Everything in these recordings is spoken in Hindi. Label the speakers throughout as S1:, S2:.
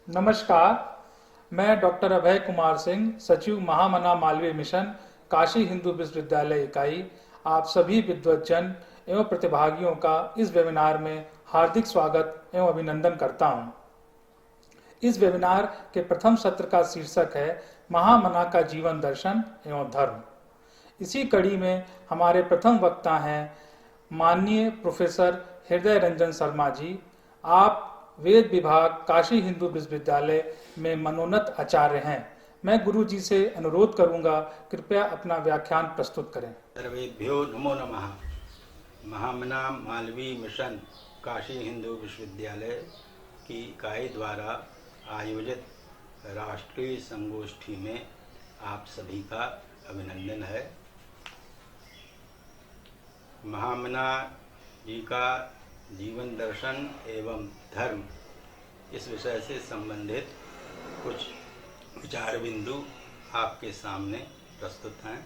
S1: नमस्कार। मैं डॉक्टर अभय कुमार सिंह, सचिव महामना मालवीय मिशन, काशी हिंदू विश्वविद्यालय इकाई, आप सभी विद्वज्जन एवं प्रतिभागियों का इस वेबिनार में हार्दिक स्वागत एवं अभिनंदन करता हूं। इस वेबिनार के प्रथम सत्र का शीर्षक है महामना का जीवन दर्शन एवं धर्म। इसी कड़ी में हमारे प्रथम वक्ता हैं माननीय प्रोफेसर हृदय रंजन शर्मा जी। आप वेद विभाग काशी हिंदू विश्वविद्यालय में मनोन्नत आचार्य हैं। मैं गुरु जी से अनुरोध करूंगा, कृपया अपना व्याख्यान प्रस्तुत करें।
S2: सर्वेभ्यो नमो नमः। महामना मालवीय मिशन काशी हिंदू विश्वविद्यालय की इकाई द्वारा आयोजित राष्ट्रीय संगोष्ठी में आप सभी का अभिनंदन है। महामना जी का जीवन दर्शन एवं धर्म इस विषय से संबंधित कुछ विचार बिंदु आपके सामने प्रस्तुत हैं।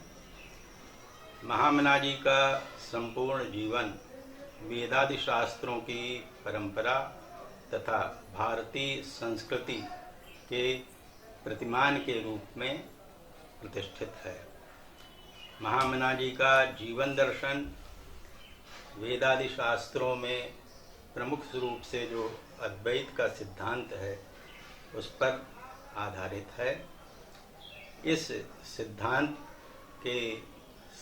S2: महामना जी का संपूर्ण जीवन वेदादि शास्त्रों की परंपरा तथा भारतीय संस्कृति के प्रतिमान के रूप में प्रतिष्ठित है। महामना जी का जीवन दर्शन वेदादि शास्त्रों में प्रमुख रूप से जो अद्वैत का सिद्धांत है उस पर आधारित है। इस सिद्धांत के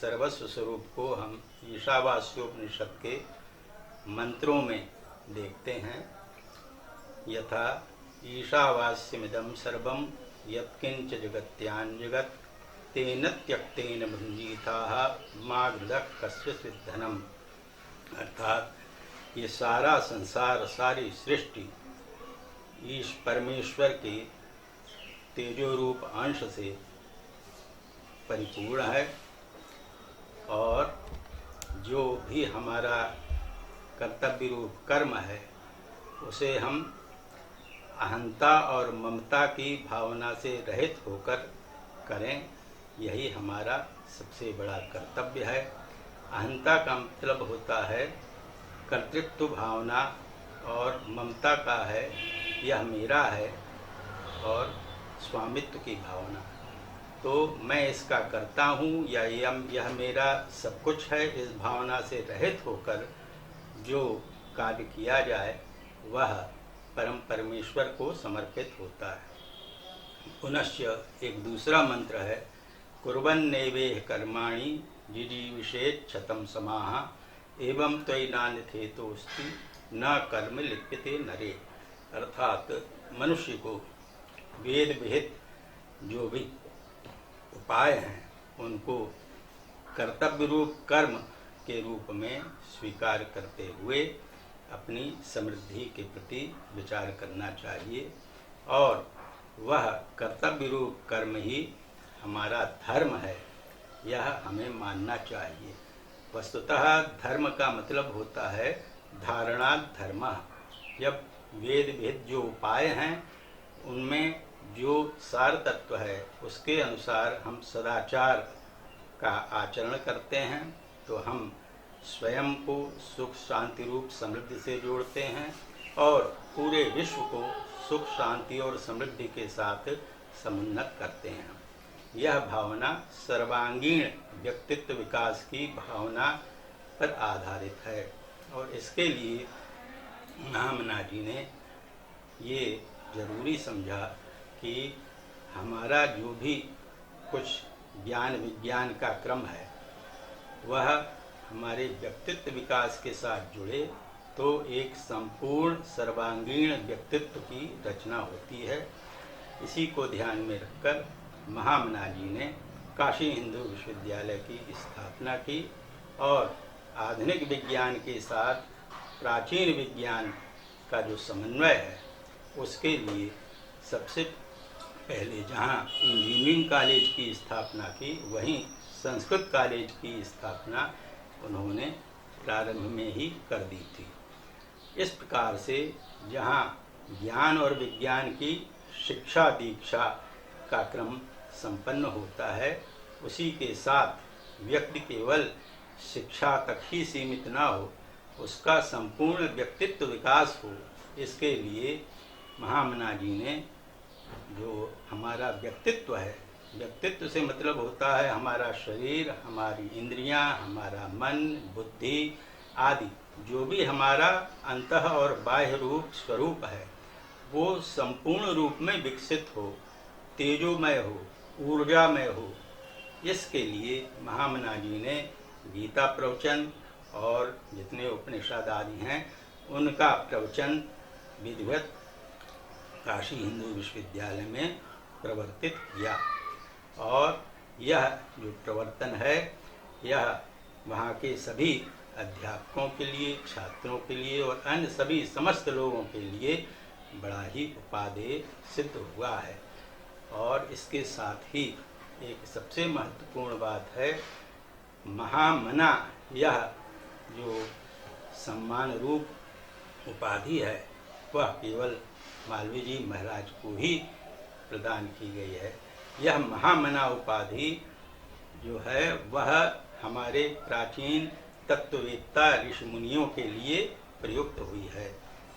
S2: सर्वस्व स्वरूप को हम ईशावास्योपनिषद के मंत्रों में देखते हैं। यथा ईशावास्यमिदं सर्वं यत्किंच जगत्यान् जगत् तेन त्यक्तेन भुञ्जीथाः मा गृधः कस्यचित् धनम्। अर्थात ये सारा संसार, सारी सृष्टि ईश परमेश्वर के तेजो रूप अंश से परिपूर्ण है और जो भी हमारा कर्तव्य रूप कर्म है उसे हम अहंता और ममता की भावना से रहित होकर करें। यही हमारा सबसे बड़ा कर्तव्य है। अहंता का मतलब होता है कर्तृत्व भावना और ममता का है यह मेरा है और स्वामित्व की भावना। तो मैं इसका करता हूँ या यह मेरा सब कुछ है, इस भावना से रहित होकर जो कार्य किया जाए वह परम परमेश्वर को समर्पित होता है। पुनश्च एक दूसरा मंत्र है कुर्वन्नैवेह कर्माणि जिजीविषेत् शतं समाः एवं त्वयि नान्यथेतोऽस्ति न कर्म लिप्यते नरे। अर्थात मनुष्य को वेद विहित जो भी उपाय हैं उनको कर्तव्य रूप कर्म के रूप में स्वीकार करते हुए अपनी समृद्धि के प्रति विचार करना चाहिए और वह कर्तव्य रूप कर्म ही हमारा धर्म है, यह हमें मानना चाहिए। वस्तुतः धर्म का मतलब होता है धारणा धर्म। जब वेद विहित जो उपाय हैं उनमें जो सार तत्व है उसके अनुसार हम सदाचार का आचरण करते हैं तो हम स्वयं को सुख शांति रूप समृद्धि से जोड़ते हैं और पूरे विश्व को सुख शांति और समृद्धि के साथ समुन्नत करते हैं। यह भावना सर्वांगीण व्यक्तित्व विकास की भावना पर आधारित है और इसके लिए महामना जी ने ये जरूरी समझा कि हमारा जो भी कुछ ज्ञान विज्ञान का क्रम है वह हमारे व्यक्तित्व विकास के साथ जुड़े तो एक संपूर्ण सर्वांगीण व्यक्तित्व की रचना होती है। इसी को ध्यान में रखकर महामना जी ने काशी हिंदू विश्वविद्यालय की स्थापना की और आधुनिक विज्ञान के साथ प्राचीन विज्ञान का जो समन्वय है उसके लिए सबसे पहले जहाँ इंजीनियरिंग कॉलेज की स्थापना की वहीं संस्कृत कॉलेज की स्थापना उन्होंने प्रारंभ में ही कर दी थी। इस प्रकार से जहाँ ज्ञान और विज्ञान की शिक्षा दीक्षा का क्रम संपन्न होता है उसी के साथ व्यक्ति केवल शिक्षा तक ही सीमित न हो, उसका संपूर्ण व्यक्तित्व विकास हो, इसके लिए महामना जी ने जो हमारा व्यक्तित्व है, व्यक्तित्व से मतलब होता है हमारा शरीर, हमारी इंद्रियां, हमारा मन, बुद्धि आदि, जो भी हमारा अंतः और बाह्य रूप स्वरूप है वो संपूर्ण रूप में विकसित हो, तेजोमय हो, ऊर्जामय हो। इसके लिए महामना जी ने गीता प्रवचन और जितने उपनिषद आदि हैं उनका प्रवचन विधिवत काशी हिंदू विश्वविद्यालय में प्रवर्तित किया। और यह जो प्रवर्तन है यह वहाँ के सभी अध्यापकों के लिए, छात्रों के लिए और अन्य सभी समस्त लोगों के लिए बड़ा ही उपादेय सिद्ध हुआ है। और इसके साथ ही एक सबसे महत्वपूर्ण बात है, महामना यह जो सम्मान रूप उपाधि है वह केवल मालवीय जी महाराज को ही प्रदान की गई है। यह महामना उपाधि जो है वह हमारे प्राचीन तत्ववेत्ता ऋषि मुनियों के लिए प्रयुक्त हुई है।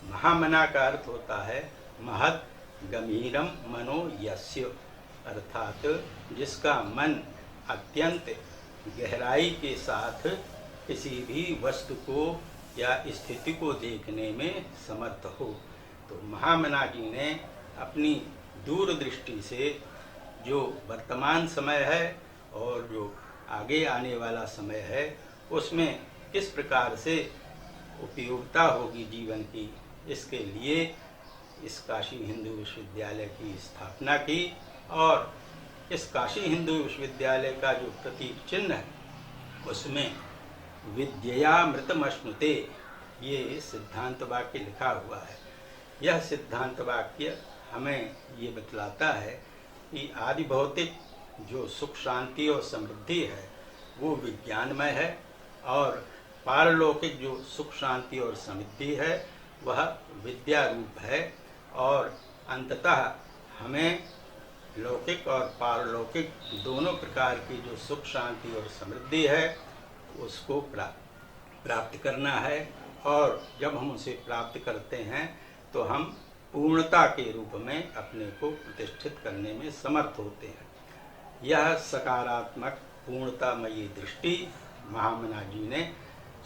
S2: महामना का अर्थ होता है महत् गंभीरम मनो यस्य, अर्थात जिसका मन अत्यंत गहराई के साथ किसी भी वस्तु को या स्थिति को देखने में समर्थ हो। तो महामना जी ने अपनी दूरदृष्टि से जो वर्तमान समय है और जो आगे आने वाला समय है उसमें किस प्रकार से उपयोगिता होगी जीवन की, इसके लिए इस काशी हिंदू विश्वविद्यालय की स्थापना की। और इस काशी हिंदू विश्वविद्यालय का जो प्रतीक चिन्ह है उसमें विद्ययामृतमश्नुते ये सिद्धांत वाक्य लिखा हुआ है। यह सिद्धांत वाक्य हमें ये बतलाता है कि आदि भौतिक जो सुख शांति और समृद्धि है वो विज्ञानमय है और पारलौकिक जो सुख शांति और समृद्धि है वह विद्या रूप है। और अंततः हमें लौकिक और पारलौकिक दोनों प्रकार की जो सुख शांति और समृद्धि है उसको प्राप्त करना है। और जब हम उसे प्राप्त करते हैं तो हम पूर्णता के रूप में अपने को प्रतिष्ठित करने में समर्थ होते हैं। यह सकारात्मक पूर्णतामयी दृष्टि महामना जी ने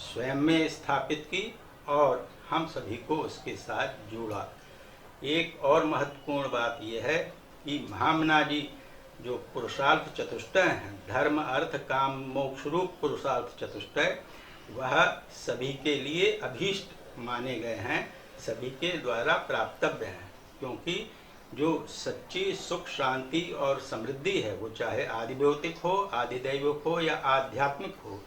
S2: स्वयं में स्थापित की और हम सभी को उसके साथ जोड़ा। एक और महत्वपूर्ण बात यह है कि महामना जी जो पुरुषार्थ चतुष्टय हैं, धर्म अर्थ काम मोक्ष रूप पुरुषार्थ चतुष्टय, वह सभी के लिए अभीष्ट माने गए हैं, सभी के द्वारा प्राप्तव्य हैं। क्योंकि जो सच्ची सुख शांति और समृद्धि है वो चाहे आदि भौतिक हो, आदि दैविक हो या आध्यात्मिक हो,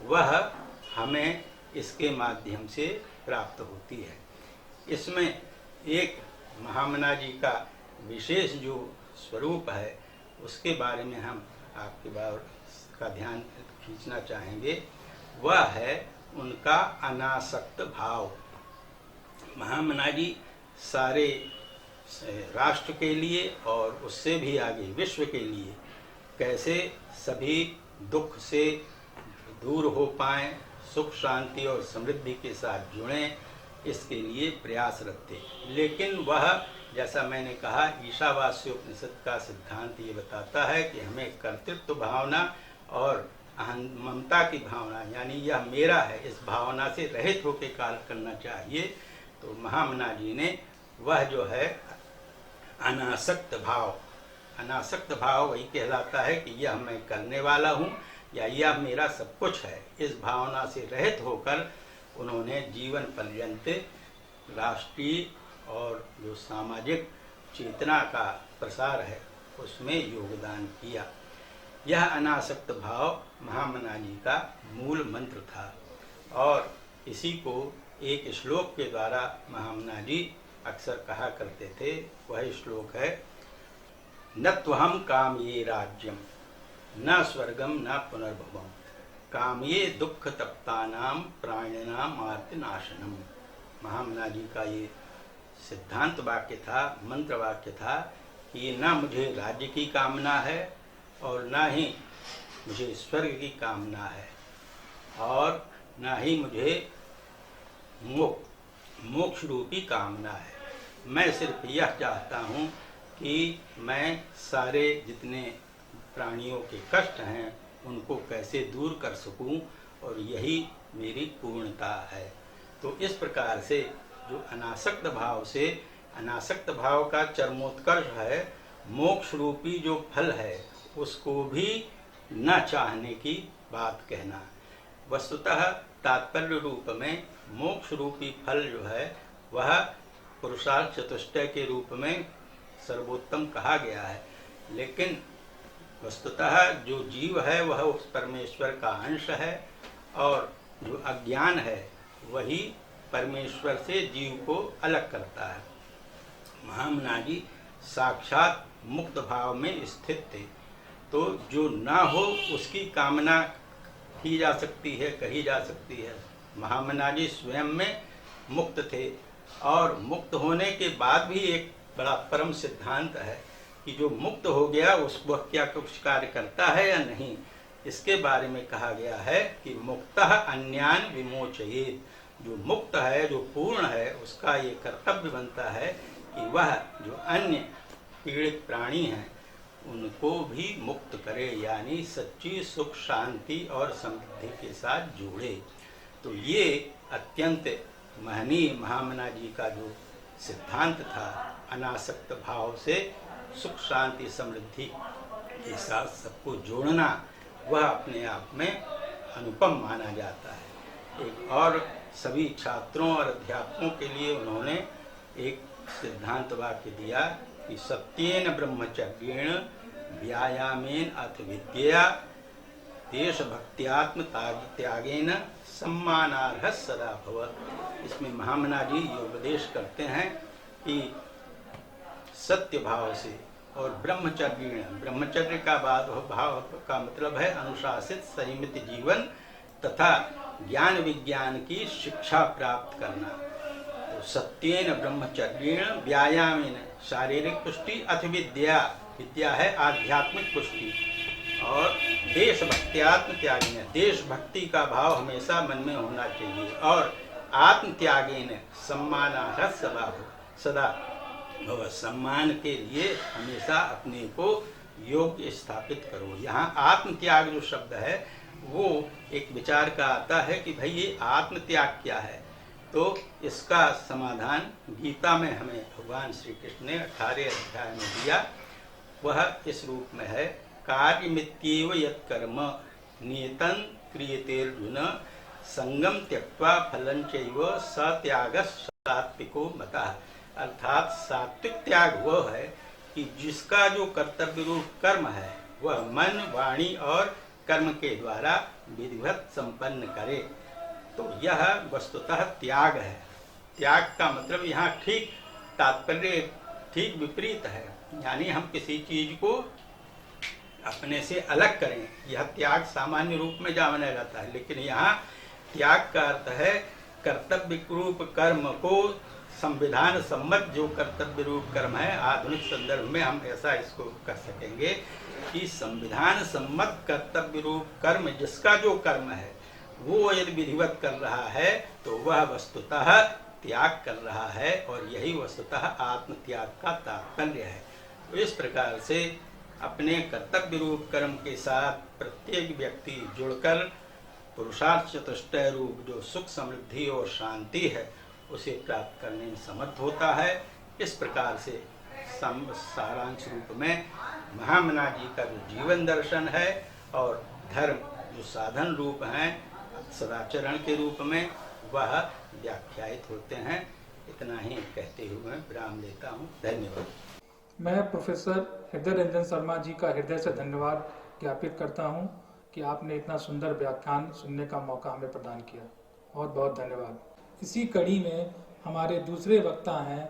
S2: वह हमें इसके माध्यम से प्राप्त होती है। इसमें एक महामना जी का विशेष जो स्वरूप है उसके बारे में हम आपके बार का ध्यान खींचना चाहेंगे, वह है उनका अनासक्त भाव। महामना जी सारे राष्ट्र के लिए और उससे भी आगे विश्व के लिए कैसे सभी दुख से दूर हो पाएं, सुख शांति और समृद्धि के साथ जुड़ें, इसके लिए प्रयासरत थे। लेकिन वह, जैसा मैंने कहा, ईशावास्योपनिषद का सिद्धांत ये बताता है कि हमें कर्तृत्व भावना और ममता की भावना, यानी यह मेरा है, इस भावना से रहित होकर कार्य करना चाहिए। तो महामना जी ने वह जो है अनासक्त भाव, अनासक्त भाव वही कहलाता है कि यह मैं करने वाला हूँ या यह मेरा सब कुछ है, इस भावना से रहित होकर उन्होंने जीवन पर्यंत राष्ट्रीय और जो सामाजिक चेतना का प्रसार है उसमें योगदान किया। यह अनासक्त भाव महामना जी का मूल मंत्र था और इसी को एक श्लोक के द्वारा महामना जी अक्सर कहा करते थे। वह श्लोक है, न त्वहम कामये राज्यम न स्वर्गम न पुनर्भवम कामये दुख तप्तानाम प्राणिनाम आर्तिनाशनम। महामना जी का ये सिद्धांत वाक्य था, मंत्र वाक्य था कि न मुझे राज्य की कामना है और न ही मुझे स्वर्ग की कामना है और न ही मुझे मोक्ष रूपी कामना है। मैं सिर्फ यह चाहता हूँ कि मैं सारे जितने प्राणियों के कष्ट हैं उनको कैसे दूर कर सकूं, और यही मेरी पूर्णता है। तो इस प्रकार से जो अनासक्त भाव से, अनासक्त भाव का चरमोत्कर्ष है, मोक्ष रूपी जो फल है उसको भी न चाहने की बात कहना। वस्तुतः तात्पर्य रूप में मोक्ष रूपी फल जो है वह पुरुषार्थ चतुष्टय के रूप में सर्वोत्तम कहा गया है, लेकिन वस्तुतः जो जीव है वह उस परमेश्वर का अंश है, और जो अज्ञान है वही परमेश्वर से जीव को अलग करता है। महामना जी साक्षात मुक्त भाव में स्थित थे, तो जो ना हो उसकी कामना की जा सकती है, कही जा सकती है। महामना जी स्वयं में मुक्त थे, और मुक्त होने के बाद भी एक बड़ा परम सिद्धांत है कि जो मुक्त हो गया उस वह क्या कुछ कार्य करता है या नहीं, इसके बारे में कहा गया है कि मुक्तः अन्यान विमोचयेत्। जो मुक्त है, जो पूर्ण है, उसका ये कर्तव्य बनता है कि वह जो अन्य पीड़ित प्राणी हैं उनको भी मुक्त करे, यानी सच्ची सुख शांति और समृद्धि के साथ जोड़े। तो ये अत्यंत महनीय महामना जी का जो सिद्धांत था, अनासक्त भाव से सुख शांति समृद्धि के साथ सबको जोड़ना, वह अपने आप में अनुपम माना जाता है। एक और सभी छात्रों और अध्यापकों के लिए उन्होंने एक सिद्धांत वाक्य दिया कि सत्येन ब्रह्मचर्येण व्यायामेन अथ विद्या देशभक्त्यात्म त्यागेन सम्मानार्ह सदा भव। इसमें महामना जी ये उपदेश करते हैं कि सत्य भाव से और ब्रह्मचर्य, ब्रह्मचर्य का भाव का मतलब है अनुशासित संयमित जीवन तथा ज्ञान विज्ञान की शिक्षा प्राप्त करना। तो सत्येन ब्रह्मचर्येण व्यायामेन शारीरिक पुष्टि अथ विद्या, विद्या है आध्यात्मिक पुष्टि, और देशभक्त्यात्म त्यागेन, देशभक्ति का भाव हमेशा मन में होना चाहिए, और आत्म त्यागेन सम्मानार्ह सदा भव, सम्मान के लिए हमेशा अपने को योग्य स्थापित करो। यहाँ आत्म त्याग जो शब्द है वो एक विचार का आता है कि भाई ये आत्म त्याग क्या है, तो इसका समाधान गीता में हमें भगवान श्री कृष्ण ने 18 अध्याय में दिया। वह इस रूप में है, कार्यमित्येव यत्कर्म नियतं क्रियते अर्जुन संगम त्यक्त्वा फलं चैव सत्यागः सात्विको मतः। अर्थात सात्विक त्याग वह है कि जिसका जो कर्तव्य रूप कर्म है वह मन, वाणी और कर्म के द्वारा विधिवत संपन्न करे। तो यह वस्तुतः त्याग है। त्याग का मतलब यहाँ ठीक तात्पर्य ठीक विपरीत है, यानी हम किसी चीज को अपने से अलग करें, यह त्याग सामान्य रूप में जाना जाता है, लेकिन यहाँ त्याग का अर्थ है कर्तव्य रूप कर्म को, संविधान सम्मत जो कर्तव्य रूप कर्म है, आधुनिक संदर्भ में हम ऐसा इसको कह सकेंगे कि संविधान सम्मत कर्तव्य रूप कर्म जिसका जो कर्म है वो यदि विधिवत कर रहा है तो वह वस्तुतः त्याग कर रहा है, और यही वस्तुतः आत्म त्याग का तात्पर्य है। तो इस प्रकार से अपने कर्तव्य रूप कर्म के साथ प्रत्येक व्यक्ति जुड़कर पुरुषार्थ चतुष्टय रूप जो सुख समृद्धि और शांति है उसे प्राप्त करने में समर्थ होता है। इस प्रकार से सारांश रूप में महामना जी का जो जीवन दर्शन है और धर्म जो साधन रूप हैं सदाचरण के रूप में वह व्याख्यायित होते हैं। इतना ही कहते हुए मैं विराम लेता हूँ। धन्यवाद।
S1: मैं प्रोफेसर हृदय रंजन शर्मा जी का हृदय से धन्यवाद ज्ञापित करता हूँ कि आपने इतना सुंदर व्याख्यान सुनने का मौका हमें प्रदान किया। बहुत बहुत धन्यवाद। इसी कड़ी में हमारे दूसरे वक्ता हैं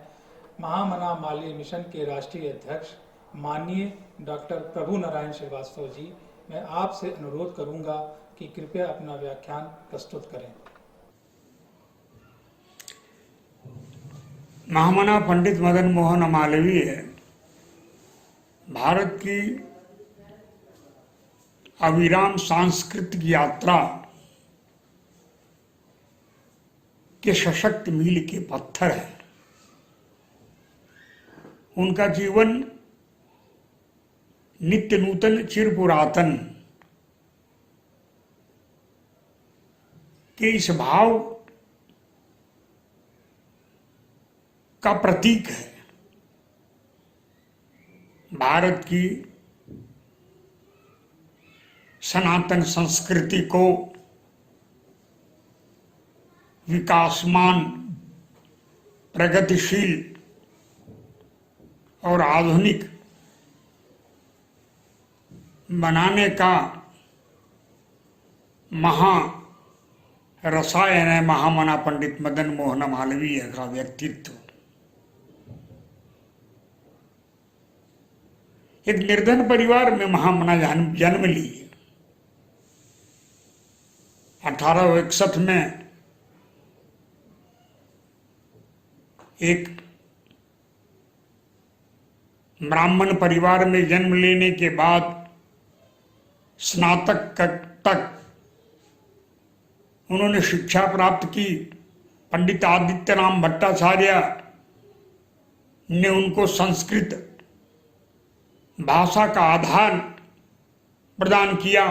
S1: महामना मालवीय मिशन के राष्ट्रीय अध्यक्ष माननीय डॉक्टर प्रभु नारायण श्रीवास्तव जी। मैं आपसे अनुरोध करूंगा कि कृपया अपना व्याख्यान प्रस्तुत करें।
S3: महामना पंडित मदन मोहन मालवीय भारत की अविराम सांस्कृतिक यात्रा के सशक्त मील के पत्थर है। उनका जीवन नित्य नूतन चिर पुरातन के इस भाव का प्रतीक है। भारत की सनातन संस्कृति को विकासमान, प्रगतिशील और आधुनिक बनाने का रसायन है महामना पंडित मदन मोहन मालवीय का व्यक्तित्व। एक निर्धन परिवार में महामना जन्म ली। 1861 में एक ब्राह्मण परिवार में जन्म लेने के बाद स्नातक तक उन्होंने शिक्षा प्राप्त की। पंडित आदित्यनाम भट्टाचार्य ने उनको संस्कृत भाषा का आधार प्रदान किया,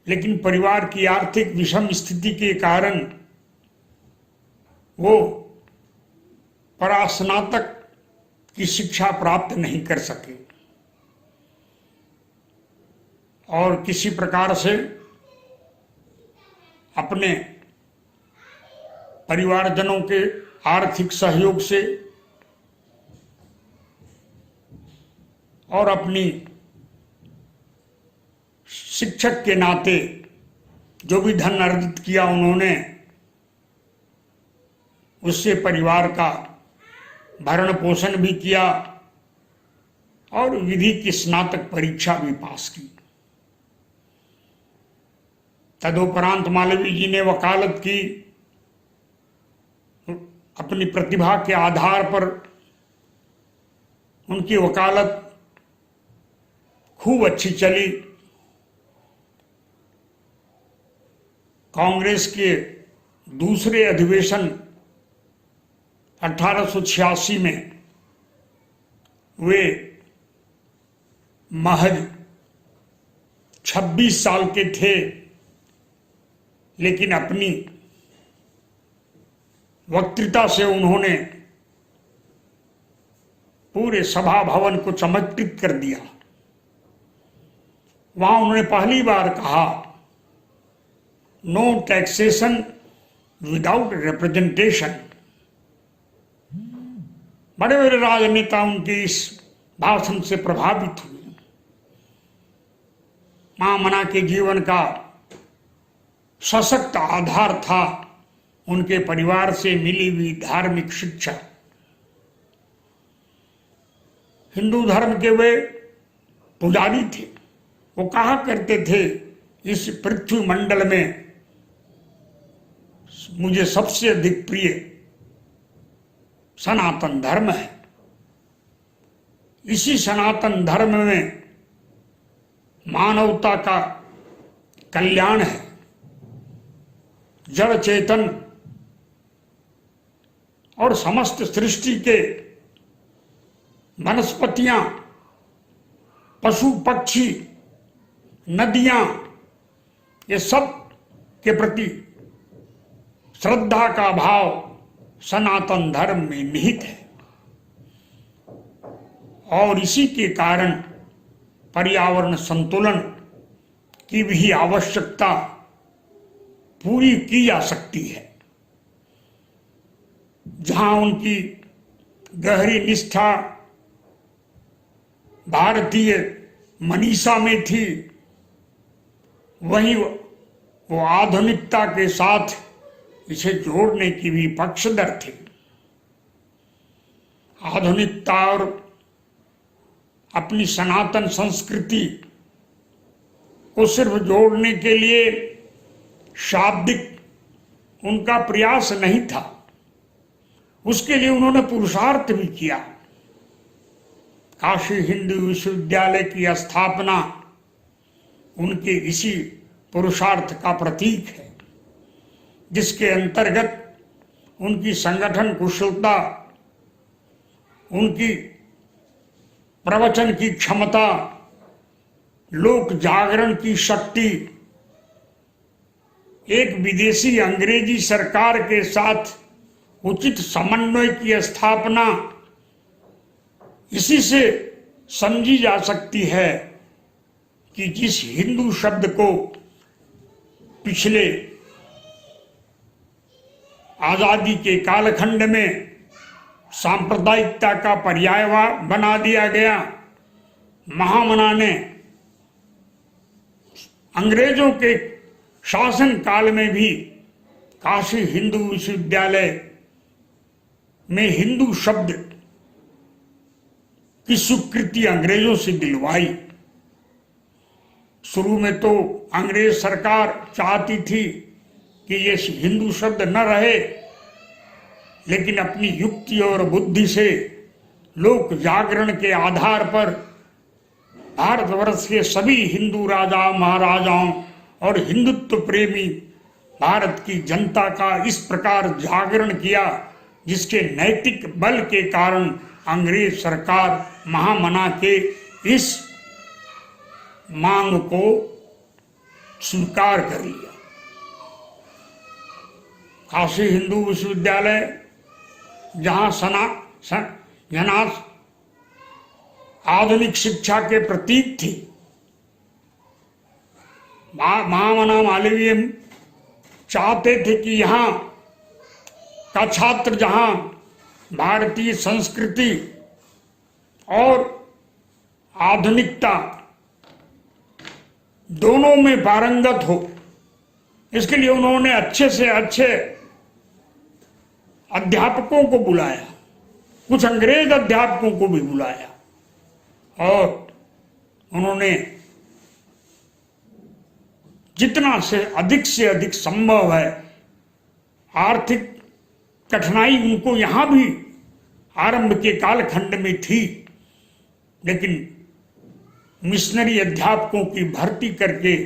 S3: लेकिन परिवार की आर्थिक विषम स्थिति के कारण वो परास्नातक की शिक्षा प्राप्त नहीं कर सके और किसी प्रकार से अपने परिवारजनों के आर्थिक सहयोग से और अपनी शिक्षक के नाते जो भी धन अर्जित किया उन्होंने, उससे परिवार का भरण पोषण भी किया और विधि की स्नातक परीक्षा भी पास की। तदुपरांत मालवीय जी ने वकालत की। अपनी प्रतिभा के आधार पर उनकी वकालत खूब अच्छी चली। कांग्रेस के दूसरे अधिवेशन 1886 में वे महज 26 साल के थे, लेकिन अपनी वक्तृता से उन्होंने पूरे सभा भवन को चमत्कृत कर दिया। वहां उन्होंने पहली बार कहा, नो टैक्सेशन विदाउट रिप्रेजेंटेशन। बड़े बड़े राजनेता उनके इस भाषण से प्रभावित हुए। महामना के जीवन का सशक्त आधार था उनके परिवार से मिली हुई धार्मिक शिक्षा। हिंदू धर्म के वे पुजारी थे। वो कहा करते थे, इस पृथ्वी मंडल में मुझे सबसे अधिक प्रिय सनातन धर्म है। इसी सनातन धर्म में मानवता का कल्याण है। जड़ चेतन और समस्त सृष्टि के वनस्पतियां, पशु पक्षी, नदियां, ये सब के प्रति श्रद्धा का भाव सनातन धर्म में निहित है और इसी के कारण पर्यावरण संतुलन की भी आवश्यकता पूरी की जा सकती है। जहां उनकी गहरी निष्ठा भारतीय मनीषा में थी, वहीं वो आधुनिकता के साथ इसे जोड़ने की भी पक्षधर थे। आधुनिकता और अपनी सनातन संस्कृति को सिर्फ जोड़ने के लिए शाब्दिक उनका प्रयास नहीं था, उसके लिए उन्होंने पुरुषार्थ भी किया। काशी हिंदू विश्वविद्यालय की स्थापना उनके इसी पुरुषार्थ का प्रतीक है, जिसके अंतर्गत उनकी संगठन कुशलता उनकी प्रवचन की क्षमता, लोक जागरण की शक्ति, एक विदेशी अंग्रेजी सरकार के साथ उचित समन्वय की स्थापना, इसी से समझी जा सकती है कि जिस हिंदू शब्द को पिछले आजादी के कालखंड में सांप्रदायिकता का पर्याय बना दिया गया, महामना ने अंग्रेजों के शासन काल में भी काशी हिंदू विश्वविद्यालय में हिंदू शब्द की स्वीकृति अंग्रेजों से दिलवाई। शुरू में तो अंग्रेज सरकार चाहती थी कि ये हिंदू शब्द न रहे, लेकिन अपनी युक्ति और बुद्धि से लोक जागरण के आधार पर भारतवर्ष के सभी हिंदू राजा महाराजाओं और हिंदुत्व प्रेमी भारत की जनता का इस प्रकार जागरण किया, जिसके नैतिक बल के कारण अंग्रेज सरकार महामना के इस मांग को स्वीकार कर लिया। काशी हिंदू विश्वविद्यालय जहां सनातन आधुनिक शिक्षा के प्रतीक थी, महामना मालवीय चाहते थे कि यहाँ का छात्र जहाँ भारतीय संस्कृति और आधुनिकता दोनों में पारंगत हो। इसके लिए उन्होंने अच्छे से अच्छे अध्यापकों को बुलाया, कुछ अंग्रेज अध्यापकों को भी बुलाया, और उन्होंने जितना से अधिक संभव है, आर्थिक कठिनाई उनको यहां भी आरंभ के कालखंड में थी, लेकिन मिशनरी अध्यापकों की भर्ती करके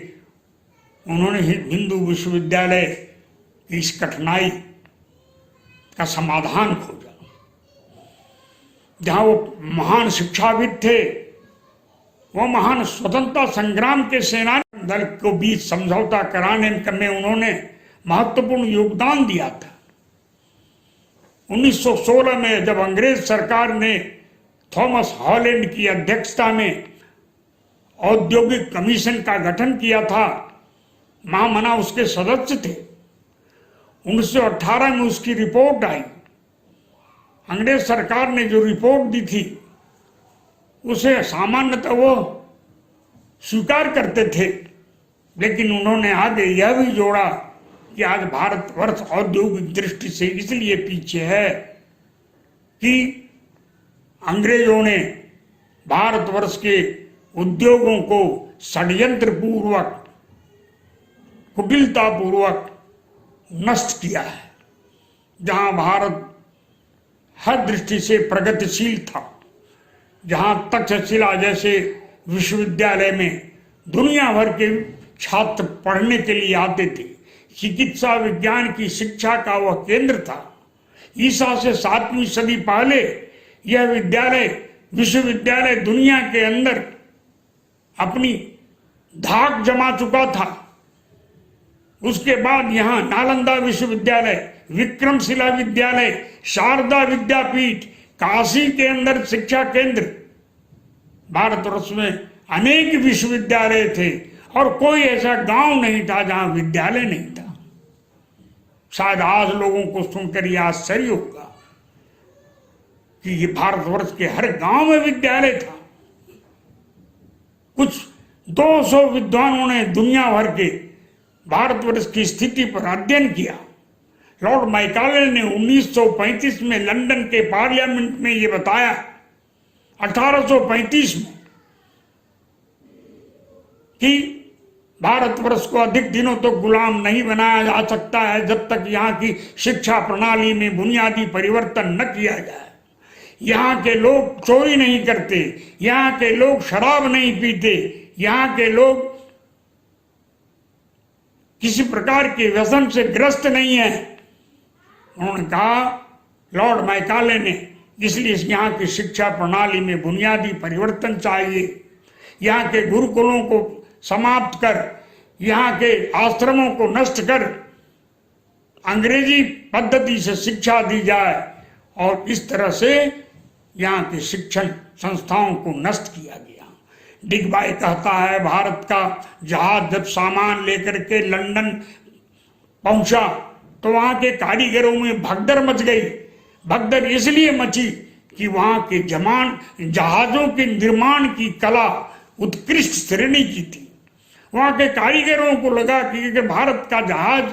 S3: उन्होंने हिंदू विश्वविद्यालय की इस कठिनाई का समाधान खोजा। जहां वो महान शिक्षाविद थे, वो महान स्वतंत्रता संग्राम के सेनानी दल को बीच समझौता कराने में उन्होंने महत्वपूर्ण योगदान दिया था। 1916 में जब अंग्रेज सरकार ने थॉमस हॉलैंड की अध्यक्षता में औद्योगिक कमीशन का गठन किया था, महामना उसके सदस्य थे। 1918 में उसकी रिपोर्ट आई। अंग्रेज सरकार ने जो रिपोर्ट दी थी उसे सामान्यतः वो स्वीकार करते थे, लेकिन उन्होंने आगे यह भी जोड़ा कि आज भारतवर्ष औद्योगिक दृष्टि से इसलिए पीछे है कि अंग्रेजों ने भारतवर्ष के उद्योगों को षड्यंत्र पूर्वक, कुटिलता पूर्वक नष्ट किया है। जहां भारत हर दृष्टि से प्रगतिशील था, जहां तक्षशिला जैसे विश्वविद्यालय में दुनिया भर के छात्र पढ़ने के लिए आते थे, चिकित्सा विज्ञान की शिक्षा का वह केंद्र था। ईसा से 7वीं सदी पहले यह विश्वविद्यालय दुनिया के अंदर अपनी धाक जमा चुका था। उसके बाद यहाँ नालंदा विश्वविद्यालय, विक्रमशिला विद्यालय, शारदा विद्यापीठ, काशी के अंदर शिक्षा केंद्र, भारतवर्ष में अनेक विश्वविद्यालय थे और कोई ऐसा गांव नहीं था जहां विद्यालय नहीं था। शायद आज लोगों को सुनकर यह आश्चर्य होगा कि ये भारतवर्ष के हर गांव में विद्यालय था। कुछ 200 विद्वानों ने दुनिया भर के भारतवर्ष की स्थिति पर अध्ययन किया। लॉर्ड मैकाले ने 1935 में लंदन के पार्लियामेंट में ये बताया, 1835 में, कि भारतवर्ष को अधिक दिनों तक गुलाम नहीं बनाया जा सकता है जब तक यहाँ की शिक्षा प्रणाली में बुनियादी परिवर्तन न किया जाए। यहाँ के लोग चोरी नहीं करते, यहाँ के लोग शराब नहीं पीते, यहाँ के लोग किसी प्रकार के व्यसन से ग्रस्त नहीं है। उन्होंने कहा, लॉर्ड मैकाले ने, इसलिए यहाँ की शिक्षा प्रणाली में बुनियादी परिवर्तन चाहिए। यहाँ के गुरुकुलों को समाप्त कर, यहाँ के आश्रमों को नष्ट कर अंग्रेजी पद्धति से शिक्षा दी जाए और इस तरह से यहाँ के शिक्षण संस्थाओं को नष्ट किया गया। डिगबाई कहता है, भारत का जहाज जब सामान लेकर के लंदन पहुंचा तो वहां के कारीगरों में भगदड़ मच गई। भगदड़ इसलिए मची कि वहां के जहाजों के निर्माण की कला उत्कृष्ट श्रेणी की थी। वहां के कारीगरों को लगा कि भारत का जहाज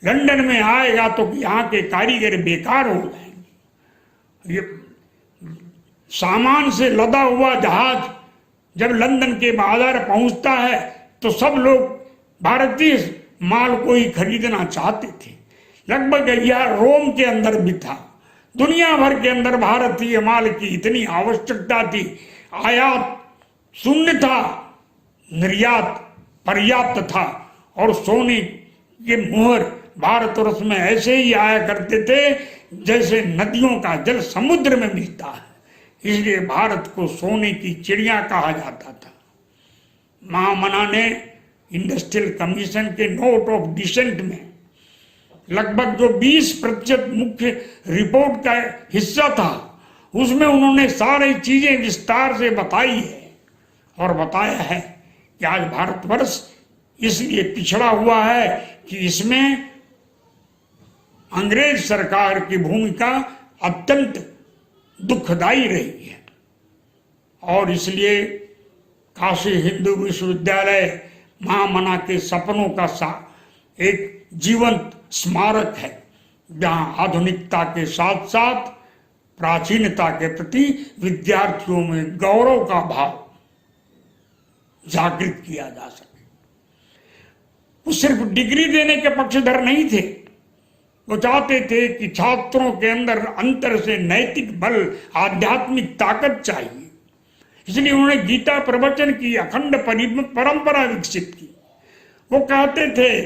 S3: लंदन में आएगा तो यहाँ के कारीगर बेकार हो जाएंगे। ये सामान से लदा हुआ जहाज जब लंदन के बाजार पहुंचता है तो सब लोग भारतीय माल को ही खरीदना चाहते थे। लगभग यह रोम के अंदर भी था। दुनिया भर के अंदर भारतीय माल की इतनी आवश्यकता थी। आयात शून्य था, निर्यात पर्याप्त था और सोने के मोहर भारतवर्ष में ऐसे ही आया करते थे जैसे नदियों का जल समुद्र में मिलता है। इसलिए भारत को सोने की चिड़िया कहा जाता था। महामना ने इंडस्ट्रियल कमीशन के नोट ऑफ डिसेंट में लगभग जो 20% मुख्य रिपोर्ट का हिस्सा था उसमें उन्होंने सारी चीजें विस्तार से बताई है और बताया है कि आज भारतवर्ष इसलिए पिछड़ा हुआ है कि इसमें अंग्रेज सरकार की भूमिका अत्यंत दुखदायी रही है। और इसलिए काशी हिंदू विश्वविद्यालय महामना के सपनों का एक जीवंत स्मारक है, जहां आधुनिकता के साथ साथ प्राचीनता के प्रति विद्यार्थियों में गौरव का भाव जागृत किया जा सके। वो सिर्फ डिग्री देने के पक्षधर नहीं थे, वो चाहते थे कि छात्रों के अंदर अंतर से नैतिक बल, आध्यात्मिक ताकत चाहिए। इसलिए उन्होंने गीता प्रवचन की अखंड परंपरा विकसित की। वो कहते थे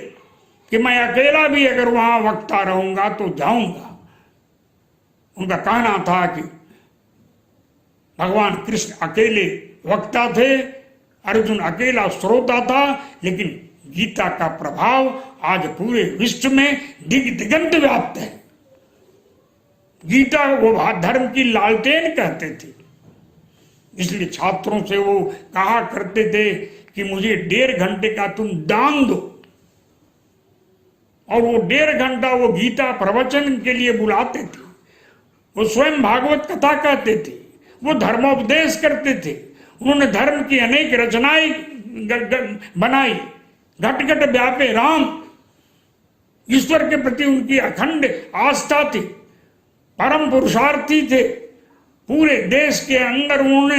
S3: कि मैं अकेला भी अगर वहां वक्ता रहूंगा तो जाऊंगा। उनका कहना था कि भगवान कृष्ण अकेले वक्ता थे, अर्जुन अकेला श्रोता था, लेकिन गीता का प्रभाव आज पूरे विश्व में दिगंत व्याप्त है। गीता वो धर्म की लालटेन कहते थे। इसलिए छात्रों से वो कहा करते थे कि मुझे 1.5 घंटे का तुम दान दो, और वो 1.5 घंटा वो गीता प्रवचन के लिए बुलाते थे। वो स्वयं भागवत कथा कहते थे, वो धर्मोपदेश करते थे। उन्होंने धर्म की अनेक रचनाएं बनाई। घट घट व्यापे राम, ईश्वर के प्रति उनकी अखंड आस्था थी। परम पुरुषार्थी थे। पूरे देश के अंदर उन्होंने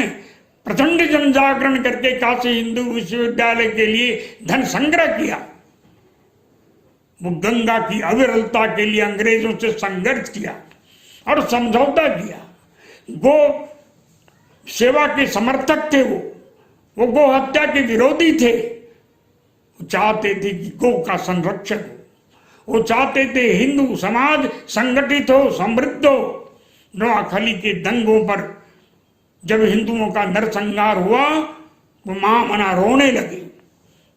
S3: प्रचंड जन जागरण करके काशी हिंदू विश्वविद्यालय के लिए धन संग्रह किया। वो गंगा की अविरलता के लिए अंग्रेजों से संघर्ष किया और समझौता किया। गो सेवा के समर्थक थे। वो गो हत्या के विरोधी थे। वो चाहते थे कि गो का संरक्षण हो। वो चाहते थे हिंदू समाज संगठित हो, समृद्ध हो। नोआखली के दंगों पर जब हिंदुओं का नरसंहार हुआ तो महामना रोने लगे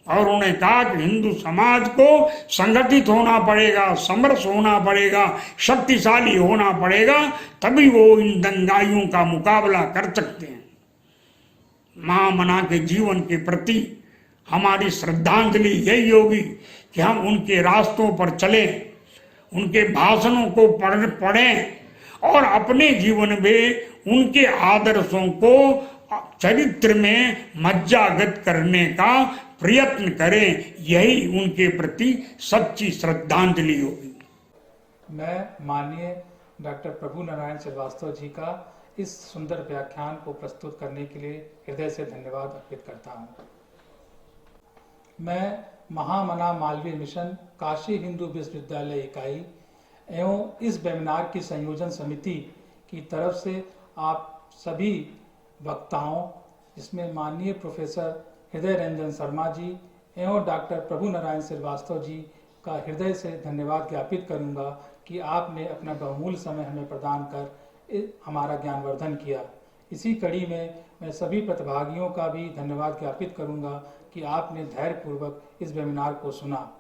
S3: और उन्होंने कहा कि हिंदू समाज को संगठित होना पड़ेगा, समरस होना पड़ेगा, शक्तिशाली होना पड़ेगा, तभी वो इन दंगाइयों का मुकाबला कर सकते हैं। महामना के जीवन के प्रति हमारी श्रद्धांजलि यही होगी कि हम उनके रास्तों पर चलें, उनके भाषणों को पढ़ें और अपने जीवन में उनके आदर्शों को चरित्र में मज्जागत करने का प्रयत्न करें। यही उनके प्रति सच्ची श्रद्धांजलि होगी।
S1: मैं माननीय डॉक्टर प्रभु नारायण श्रीवास्तव जी का इस सुंदर व्याख्यान को प्रस्तुत करने के लिए हृदय से धन्यवाद अर्पित करता हूँ। मैं महामना मालवीय मिशन काशी हिंदू विश्वविद्यालय इकाई एवं इस वेबिनार की संयोजन समिति की तरफ से आप सभी वक्ताओं, जिसमें माननीय प्रोफेसर हृदय रंजन शर्मा जी एवं डॉक्टर प्रभु नारायण श्रीवास्तव जी का हृदय से धन्यवाद ज्ञापित करूंगा कि आपने अपना बहुमूल्य समय हमें प्रदान कर हमारा ज्ञानवर्धन किया। इसी कड़ी में मैं सभी प्रतिभागियों का भी धन्यवाद ज्ञापित करूंगा कि आपने धैर्यपूर्वक इस वेबिनार को सुना।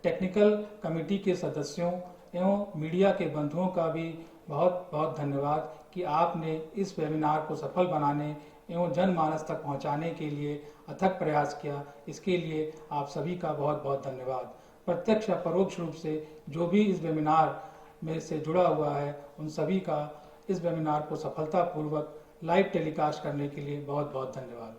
S1: टेक्निकल कमेटी के सदस्यों एवं मीडिया के बंधुओं का भी बहुत बहुत धन्यवाद कि आपने इस वेबिनार को सफल बनाने एवं जनमानस तक पहुंचाने के लिए अथक प्रयास किया। इसके लिए आप सभी का बहुत बहुत धन्यवाद। प्रत्यक्ष या परोक्ष रूप से जो भी इस वेबिनार में से जुड़ा हुआ है, उन सभी का इस वेबिनार को सफलतापूर्वक लाइव टेलीकास्ट करने के लिए बहुत बहुत धन्यवाद।